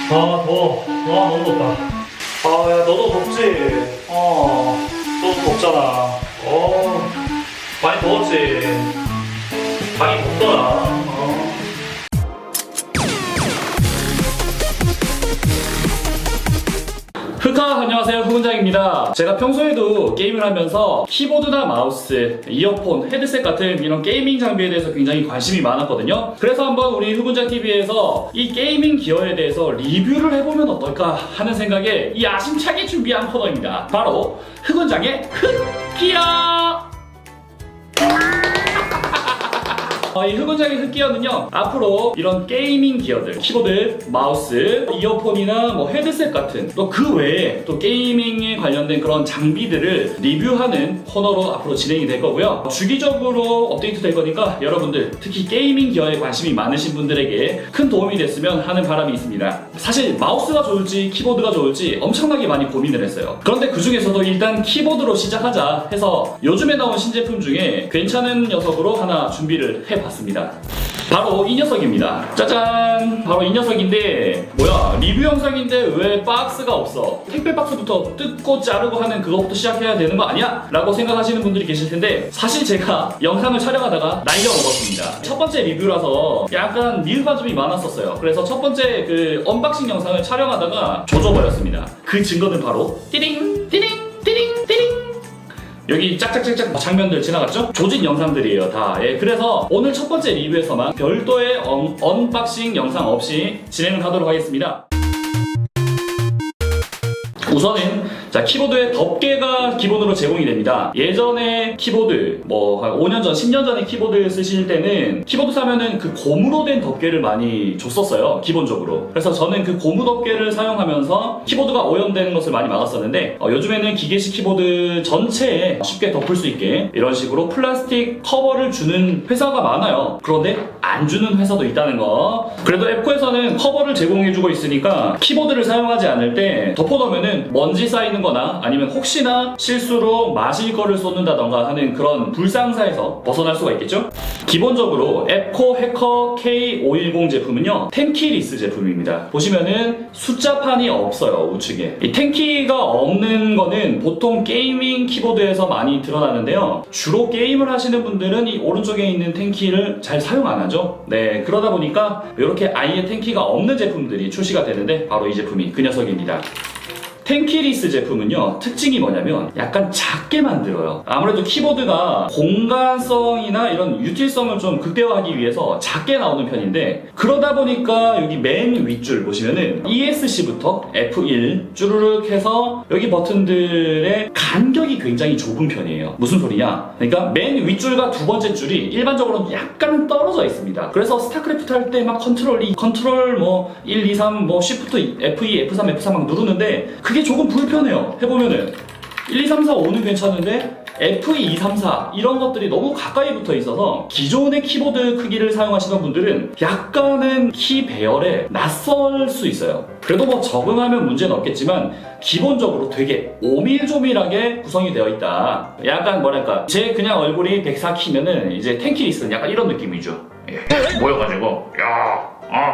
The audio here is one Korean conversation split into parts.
아, 더워. 와, 너무 덥다. 아, 야, 너도 덥지? 너도 덥잖아. 많이 더웠지? 많이 덥더라. 흐카, 안녕하세요. 후군장입니다. 제가 평소에도 게임을 하면서 키보드나 마우스, 이어폰, 헤드셋 같은 이런 게이밍 장비에 대해서 굉장히 관심이 많았거든요. 그래서 한번 우리 후군장TV에서 이 게이밍 기어에 대해서 리뷰를 해보면 어떨까 하는 생각에 이 야심차게 준비한 코너입니다. 바로 후군장의 흑기어! 이 흑원장의 흑기어는요, 앞으로 이런 게이밍 기어들, 키보드, 마우스, 이어폰이나 뭐 헤드셋 같은 또 그 외에 또 게이밍에 관련된 그런 장비들을 리뷰하는 코너로 앞으로 진행이 될 거고요. 주기적으로 업데이트 될 거니까 여러분들, 특히 게이밍 기어에 관심이 많으신 분들에게 큰 도움이 됐으면 하는 바람이 있습니다. 사실 마우스가 좋을지 키보드가 좋을지 엄청나게 많이 고민을 했어요. 그런데 그 중에서도 일단 키보드로 시작하자 해서 요즘에 나온 신제품 중에 괜찮은 녀석으로 하나 준비를 해봤습니다. 바로 이 녀석입니다. 짜잔! 바로 이 녀석인데, 뭐야, 리뷰 영상인데 왜 박스가 없어? 택배 박스부터 뜯고 자르고 하는 그거부터 시작해야 되는 거 아니야? 라고 생각하시는 분들이 계실 텐데, 사실 제가 영상을 촬영하다가 날려먹었습니다. 첫 번째 리뷰라서 약간 미흡한 점이 많았었어요. 그래서 첫 번째 그 언박싱 영상을 촬영하다가 조져버렸습니다. 그 증거는 바로 띠링 띠링 띠링 띠링, 여기 짝짝짝짝 장면들 지나갔죠? 조진 영상들이에요, 다. 예, 그래서 오늘 첫 번째 리뷰에서만 별도의 언박싱 영상 없이 진행을 하도록 하겠습니다. 우선은 키보드에 덮개가 기본으로 제공이 됩니다. 예전에 키보드, 한 5년 전, 10년 전에 키보드 쓰실 때는 키보드 사면은 그 고무로 된 덮개를 많이 줬었어요, 기본적으로. 그래서 저는 그 고무 덮개를 사용하면서 키보드가 오염되는 것을 많이 막았었는데, 요즘에는 기계식 키보드 전체에 쉽게 덮을 수 있게 이런 식으로 플라스틱 커버를 주는 회사가 많아요. 그런데 안 주는 회사도 있다는 거. 그래도 앱코에서는 커버를 제공해주고 있으니까 키보드를 사용하지 않을 때 덮어놓으면은 먼지 쌓이는 거나 아니면 혹시나 실수로 마실 거를 쏟는다던가 하는 그런 불상사에서 벗어날 수가 있겠죠? 기본적으로 앱코 해커 K510 제품은요, 텐키리스 제품입니다. 보시면은 숫자판이 없어요, 우측에. 이 텐키가 없는 거는 보통 게이밍 키보드에서 많이 드러나는데요, 주로 게임을 하시는 분들은 이 오른쪽에 있는 텐키를 잘 사용 안 하죠. 네, 그러다 보니까 이렇게 아예 텐키가 없는 제품들이 출시가 되는데, 바로 이 제품이 그 녀석입니다. 텐키리스 제품은요, 특징이 뭐냐면 약간 작게 만들어요. 아무래도 키보드가 공간성이나 이런 유틸성을 좀 극대화하기 위해서 작게 나오는 편인데, 그러다 보니까 여기 맨 윗줄 보시면은 ESC부터 F1 쭈르륵 해서 여기 버튼들의 간격이 굉장히 좁은 편이에요. 무슨 소리냐? 그러니까 맨 윗줄과 두 번째 줄이 일반적으로는 약간은 떨어져 있습니다. 그래서 스타크래프트 할 때 막 컨트롤 2, 컨트롤 1, 2, 3, 쉬프트 F2, F3, F4 막 누르는데 그게 조금 불편해요. 해보면은 1, 2, 3, 4, 5는 괜찮은데 F2, 2, 3, 4 이런 것들이 너무 가까이 붙어 있어서 기존의 키보드 크기를 사용하시는 분들은 약간은 키 배열에 낯설 수 있어요. 그래도 적응하면 문제는 없겠지만 기본적으로 되게 오밀조밀하게 구성이 되어 있다. 약간 뭐랄까, 제 그냥 얼굴이 104키면은 이제 텐키리스는 약간 이런 느낌이죠. 모여가지고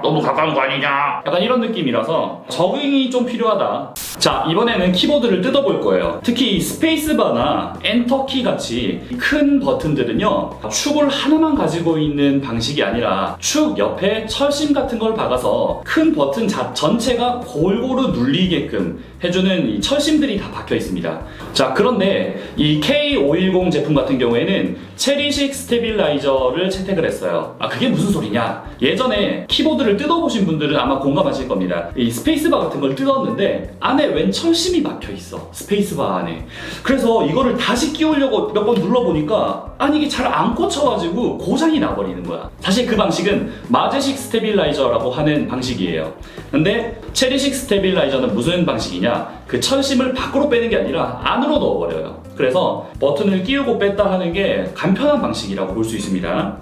너무 가까운 거 아니냐, 약간 이런 느낌이라서 적응이 좀 필요하다. 자, 이번에는 키보드를 뜯어볼 거예요. 특히 스페이스바나 엔터키 같이 큰 버튼들은요, 축을 하나만 가지고 있는 방식이 아니라 축 옆에 철심 같은 걸 박아서 큰 버튼 전체가 골고루 눌리게끔 해주는 이 철심들이 다 박혀 있습니다. 자, 그런데 이 K510 제품 같은 경우에는 체리식 스테빌라이저를 채택을 했어요. 그게 무슨 소리냐? 예전에 키보드를 뜯어보신 분들은 아마 공감하실 겁니다. 이 스페이스바 같은 걸 뜯었는데 안에 웬 철심이 박혀 있어, 스페이스바 안에. 그래서 이거를 다시 끼우려고 몇 번 눌러보니까 이게 잘 안 꽂혀가지고 고장이 나버리는 거야. 사실 그 방식은 마제식 스테빌라이저라고 하는 방식이에요. 근데 체리식 스테빌라이저는 무슨 방식이냐? 그 철심을 밖으로 빼는 게 아니라 안으로 넣어버려요. 그래서 버튼을 끼우고 뺐다 하는 게 간편한 방식이라고 볼 수 있습니다.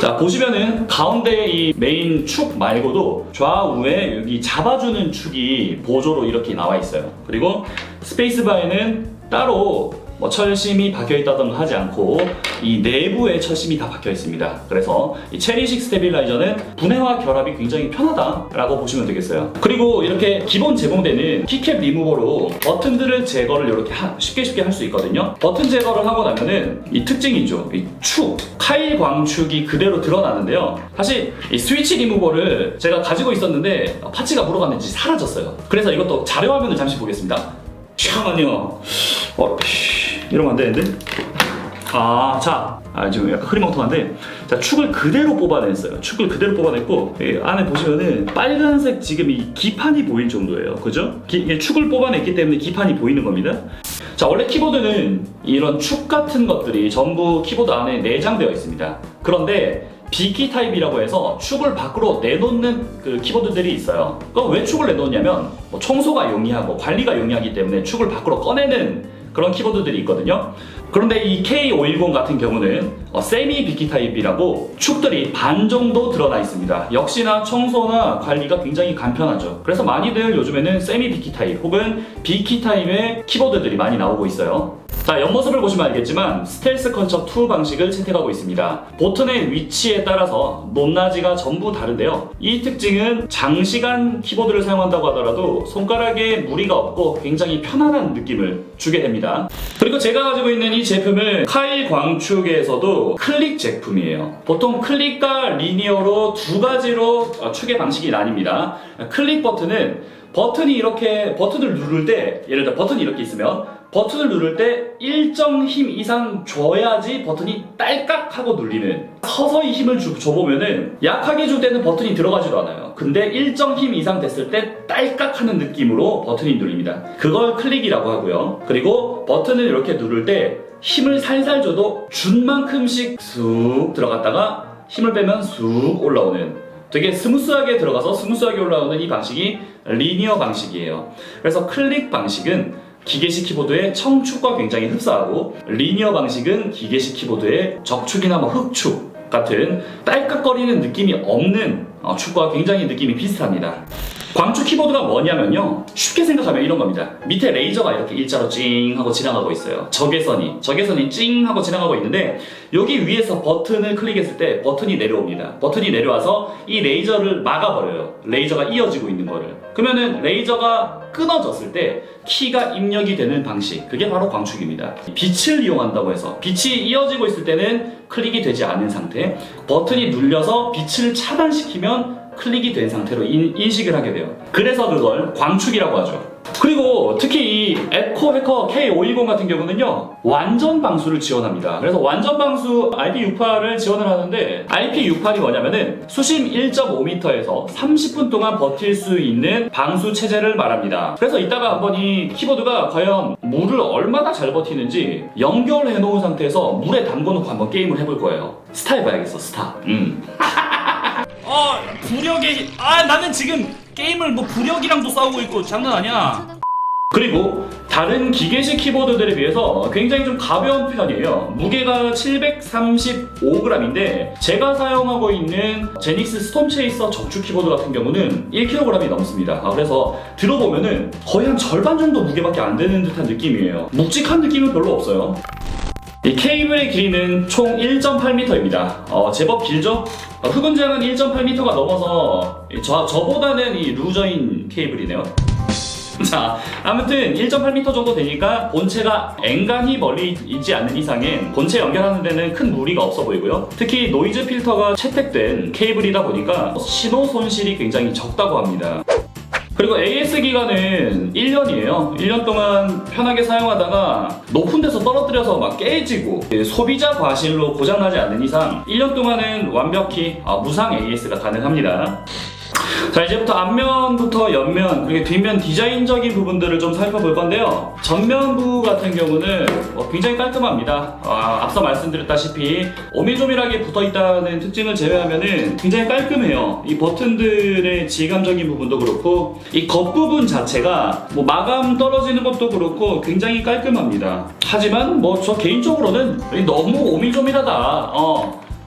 자, 보시면은 가운데 이 메인 축 말고도 좌우에 여기 잡아주는 축이 보조로 이렇게 나와 있어요. 그리고 스페이스바에는 따로 철심이 박혀있다던가 하지 않고 이 내부에 철심이 다 박혀 있습니다. 그래서 이 체리식 스테빌라이저는 분해와 결합이 굉장히 편하다라고 보시면 되겠어요. 그리고 이렇게 기본 제공되는 키캡 리무버로 버튼들을 제거를 이렇게 쉽게 할 수 있거든요. 버튼 제거를 하고 나면은 이 특징이죠. 이 축, 카일 광축이 그대로 드러나는데요. 사실 이 스위치 리무버를 제가 가지고 있었는데 파츠가 물어갔는지 사라졌어요. 그래서 이것도 자료 화면을 잠시 보겠습니다. 잠깐만요. 이러면 안 되는데? 지금 약간 흐리멍텅한데, 자, 축을 그대로 뽑아냈어요. 축을 그대로 뽑아냈고, 안에 보시면은 빨간색 지금 이 기판이 보일 정도예요. 그죠? 축을 뽑아냈기 때문에 기판이 보이는 겁니다. 자, 원래 키보드는 이런 축 같은 것들이 전부 키보드 안에 내장되어 있습니다. 그런데 B키 타입이라고 해서 축을 밖으로 내놓는 그 키보드들이 있어요. 그럼 왜 축을 내놓냐면 청소가 용이하고 관리가 용이하기 때문에 축을 밖으로 꺼내는 그런 키보드들이 있거든요. 그런데 이 K510 같은 경우는 세미 B키 타입이라고 축들이 반 정도 드러나 있습니다. 역시나 청소나 관리가 굉장히 간편하죠. 그래서 많이들 요즘에는 세미 B키 타입 혹은 B키 타입의 키보드들이 많이 나오고 있어요. 자, 옆모습을 보시면 알겠지만 스텔스 컬처 2 방식을 채택하고 있습니다. 버튼의 위치에 따라서 높낮이가 전부 다른데요. 이 특징은 장시간 키보드를 사용한다고 하더라도 손가락에 무리가 없고 굉장히 편안한 느낌을 주게 됩니다. 그리고 제가 가지고 있는 이 제품은 카일 광축에서도 클릭 제품이에요. 보통 클릭과 리니어로 두 가지로 축의 방식이 나뉩니다. 클릭 버튼은 버튼을 누를 때, 예를 들어 버튼이 이렇게 있으면 버튼을 누를 때 일정 힘 이상 줘야지 버튼이 딸깍 하고 눌리는, 서서히 힘을 줘보면은 약하게 줄 때는 버튼이 들어가지도 않아요. 근데 일정 힘 이상 됐을 때 딸깍 하는 느낌으로 버튼이 눌립니다. 그걸 클릭이라고 하고요. 그리고 버튼을 이렇게 누를 때 힘을 살살 줘도 준 만큼씩 쑥 들어갔다가 힘을 빼면 쑥 올라오는, 되게 스무스하게 들어가서 스무스하게 올라오는 이 방식이 리니어 방식이에요. 그래서 클릭 방식은 기계식 키보드의 청축과 굉장히 흡사하고, 리니어 방식은 기계식 키보드의 적축이나 흑축 같은 딸깍거리는 느낌이 없는 축과 굉장히 느낌이 비슷합니다. 광축 키보드가 뭐냐면요, 쉽게 생각하면 이런 겁니다. 밑에 레이저가 이렇게 일자로 찡 하고 지나가고 있어요. 적외선이 찡 하고 지나가고 있는데, 여기 위에서 버튼을 클릭했을 때 버튼이 내려옵니다. 버튼이 내려와서 이 레이저를 막아버려요. 레이저가 이어지고 있는 거를. 그러면은 레이저가 끊어졌을 때 키가 입력이 되는 방식, 그게 바로 광축입니다. 빛을 이용한다고 해서 빛이 이어지고 있을 때는 클릭이 되지 않은 상태, 버튼이 눌려서 빛을 차단시키면 클릭이 된 상태로 인식을 하게 돼요. 그래서 그걸 광축이라고 하죠. 그리고 특히 이 에코 해커 K510 같은 경우는요, 완전 방수를 지원합니다. 그래서 완전 방수 IP68을 지원을 하는데, IP68이 뭐냐면은 수심 1.5m에서 30분 동안 버틸 수 있는 방수 체제를 말합니다. 그래서 이따가 한번 이 키보드가 과연 물을 얼마나 잘 버티는지 연결해 놓은 상태에서 물에 담궈 놓고 한번 게임을 해볼 거예요. 스타 해봐야겠어, 스타. 나는 지금 게임을 부력이랑도 싸우고 있고 장난 아니야. 그리고 다른 기계식 키보드들에 비해서 굉장히 좀 가벼운 편이에요. 무게가 735g인데 제가 사용하고 있는 제닉스 스톰체이서 적축 키보드 같은 경우는 1kg이 넘습니다. 그래서 들어보면은 거의 한 절반 정도 무게밖에 안 되는 듯한 느낌이에요. 묵직한 느낌은 별로 없어요. 이 케이블의 길이는 총 1.8m입니다. 제법 길죠? 흡은장은 1.8m가 넘어서 저보다는 이 루저인 케이블이네요. 자, 아무튼 1.8m 정도 되니까 본체가 앵간히 멀리 있지 않는 이상엔 본체 연결하는 데는 큰 무리가 없어 보이고요. 특히 노이즈 필터가 채택된 케이블이다 보니까 신호 손실이 굉장히 적다고 합니다. 그리고 AS 기간은 1년이에요. 1년 동안 편하게 사용하다가 높은 데서 떨어뜨려서 막 깨지고 소비자 과실로 고장나지 않는 이상 1년 동안은 완벽히 무상 AS가 가능합니다. 자, 이제부터 앞면부터 옆면 그리고 뒷면 디자인적인 부분들을 좀 살펴볼 건데요. 전면부 같은 경우는 굉장히 깔끔합니다. 앞서 말씀드렸다시피 오밀조밀하게 붙어있다는 특징을 제외하면은 굉장히 깔끔해요. 이 버튼들의 질감적인 부분도 그렇고 이 겉부분 자체가 마감 떨어지는 것도 그렇고 굉장히 깔끔합니다. 하지만 저 개인적으로는 너무 오밀조밀하다,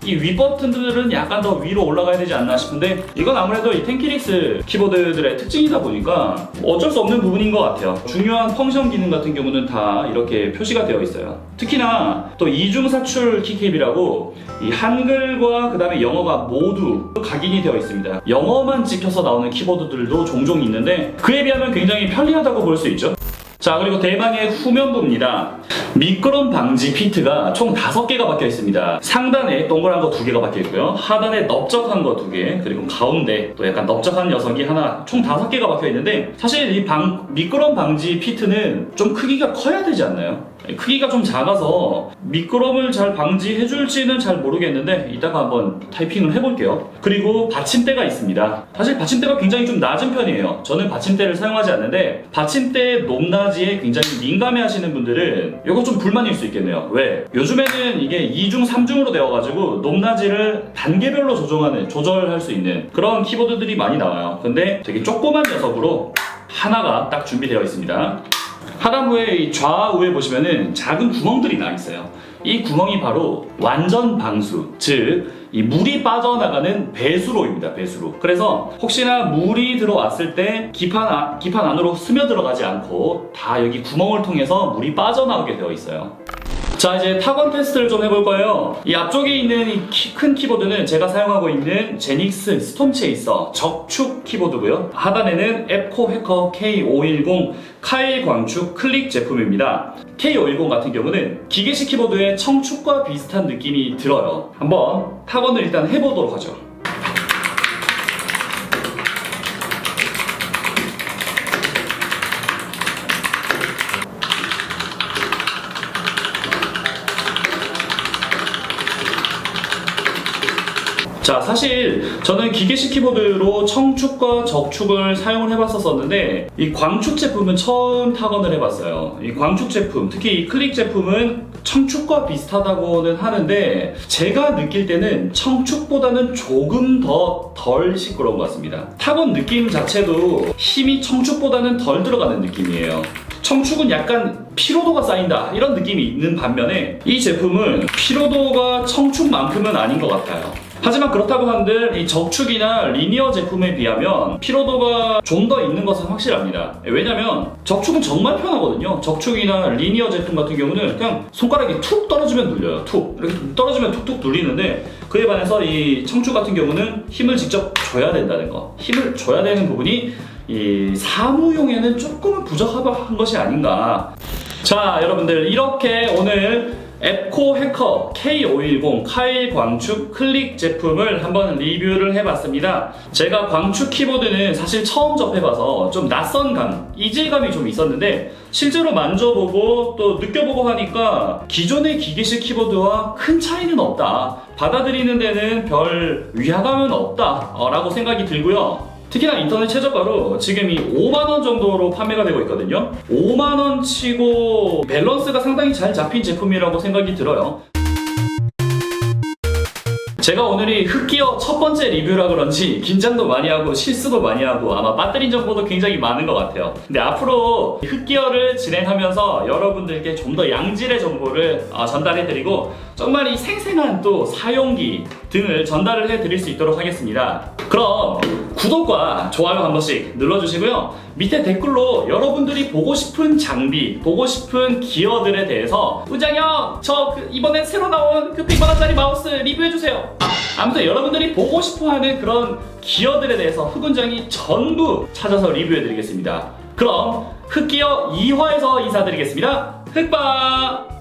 이 위 버튼들은 약간 더 위로 올라가야 되지 않나 싶은데 이건 아무래도 이 텐키릭스 키보드들의 특징이다 보니까 어쩔 수 없는 부분인 것 같아요. 중요한 펑션 기능 같은 경우는 다 이렇게 표시가 되어 있어요. 특히나 또 이중 사출 키캡이라고 이 한글과 그 다음에 영어가 모두 각인이 되어 있습니다. 영어만 찍혀서 나오는 키보드들도 종종 있는데 그에 비하면 굉장히 편리하다고 볼 수 있죠. 자, 그리고 대망의 후면부입니다. 미끄럼 방지 피트가 총 5개가 박혀 있습니다. 상단에 동그란 거 2개가 박혀 있고요. 하단에 넓적한 거 2개, 그리고 가운데 또 약간 넓적한 녀석이 하나, 총 5개가 박혀 있는데 사실 이 미끄럼 방지 피트는 좀 크기가 커야 되지 않나요? 크기가 좀 작아서 미끄럼을 잘 방지해줄지는 잘 모르겠는데 이따가 한번 타이핑을 해볼게요. 그리고 받침대가 있습니다. 사실 받침대가 굉장히 좀 낮은 편이에요. 저는 받침대를 사용하지 않는데 받침대 높낮이에 굉장히 민감해 하시는 분들은 이거 좀 불만일 수 있겠네요. 왜? 요즘에는 이게 2중, 3중으로 되어가지고 높낮이를 단계별로 조절할 수 있는 그런 키보드들이 많이 나와요. 근데 되게 조그만 녀석으로 하나가 딱 준비되어 있습니다. 하단부에 이 좌우에 보시면은 작은 구멍들이 나 있어요. 이 구멍이 바로 완전 방수, 즉 이 물이 빠져나가는 배수로입니다. 배수로. 그래서 혹시나 물이 들어왔을 때 기판 안으로 스며들어가지 않고 다 여기 구멍을 통해서 물이 빠져나오게 되어 있어요. 자, 이제 타건 테스트를 좀 해볼 거예요. 이 앞쪽에 있는 이 큰 키보드는 제가 사용하고 있는 제닉스 스톰체이서 적축 키보드고요. 하단에는 앱코 해커 K510 카일 광축 클릭 제품입니다. K510 같은 경우는 기계식 키보드의 청축과 비슷한 느낌이 들어요. 한번 타건을 일단 해보도록 하죠. 자, 사실 저는 기계식 키보드로 청축과 적축을 사용을 해봤었는데 이 광축 제품은 처음 타건을 해봤어요. 이 광축 제품, 특히 이 클릭 제품은 청축과 비슷하다고는 하는데 제가 느낄 때는 청축보다는 조금 더 덜 시끄러운 것 같습니다. 타건 느낌 자체도 힘이 청축보다는 덜 들어가는 느낌이에요. 청축은 약간 피로도가 쌓인다 이런 느낌이 있는 반면에 이 제품은 피로도가 청축만큼은 아닌 것 같아요. 하지만 그렇다고 한들 이 적축이나 리니어 제품에 비하면 피로도가 좀 더 있는 것은 확실합니다. 왜냐면 적축은 정말 편하거든요. 적축이나 리니어 제품 같은 경우는 그냥 손가락이 툭 떨어지면 눌려요. 툭 이렇게 떨어지면 툭툭 눌리는데 그에 반해서 이 청축 같은 경우는 힘을 직접 줘야 된다는 거, 힘을 줘야 되는 부분이 이 사무용에는 조금은 부족한 것이 아닌가. 자, 여러분들 이렇게 오늘 앱코 해커 K510 카일 광축 클릭 제품을 한번 리뷰를 해봤습니다. 제가 광축 키보드는 사실 처음 접해봐서 좀 낯선 감, 이질감이 좀 있었는데 실제로 만져보고 또 느껴보고 하니까 기존의 기계식 키보드와 큰 차이는 없다, 받아들이는 데는 별 위화감은 없다 라고 생각이 들고요. 특히나 인터넷 최저가로 지금 이 5만원 정도로 판매가 되고 있거든요. 5만원 치고 밸런스가 상당히 잘 잡힌 제품이라고 생각이 들어요. 제가 오늘이 흑기어 첫 번째 리뷰라 그런지 긴장도 많이 하고 실수도 많이 하고 아마 빠뜨린 정보도 굉장히 많은 것 같아요. 근데 앞으로 흑기어를 진행하면서 여러분들께 좀 더 양질의 정보를 전달해드리고 정말 이 생생한 또 사용기 등을 전달을 해드릴 수 있도록 하겠습니다. 그럼 구독과 좋아요 한 번씩 눌러주시고요. 밑에 댓글로 여러분들이 보고 싶은 장비, 보고 싶은 기어들에 대해서 은장이 형, 저 이번에 새로 나온 그 100만원짜리 마우스 리뷰해주세요. 아무튼 여러분들이 보고 싶어하는 그런 기어들에 대해서 흑은장이 전부 찾아서 리뷰해드리겠습니다. 그럼 흑기어 2화에서 인사드리겠습니다. 흑바!